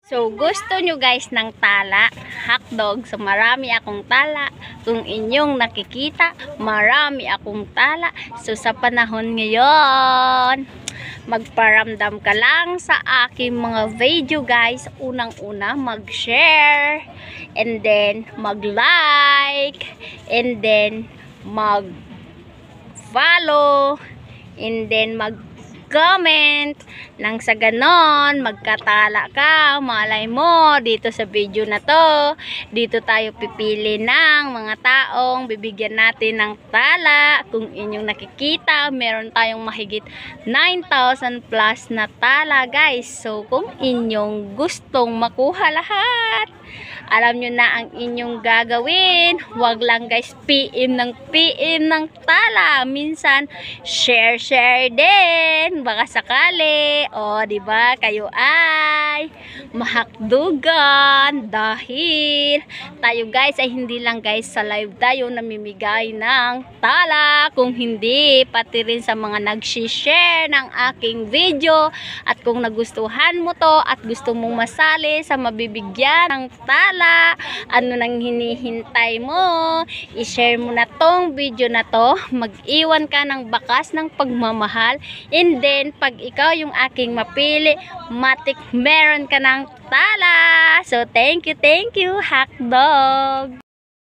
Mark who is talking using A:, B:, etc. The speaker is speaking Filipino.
A: So, gusto nyo guys ng tala, hotdog. So, marami akong tala. Kung inyong nakikita, marami akong tala. So, sa panahon ngayon, magparamdam ka lang sa aking mga video guys. Unang-una, mag-share. And then, mag-like. And then, mag-follow. And then, comment nang sa ganon magkatala ka. Malay mo dito sa video na to, dito tayo pipili ng mga taong bibigyan natin ng tala. Kung inyong nakikita, meron tayong mahigit 9,000 plus na tala guys. So kung inyong gustong makuha lahat, alam nyo na ang inyong gagawin. Wag lang guys PM ng tala. Minsan share din. Baka sakali. O, di ba? Kayo ay mahakdugan dahil tayo guys ay hindi lang guys sa live tayo namimigay ng tala. Kung hindi, pati rin sa mga nag-share ng aking video. At kung nagustuhan mo to at gusto mong masali sa mabibigyan ng tala, ano nang hinihintay mo? I-share mo na tong video na to. Mag-iwan ka ng bakas ng pagmamahal. And then, pag ikaw yung aking mapili, matik meron ka ng tala. So, thank you, hotdog!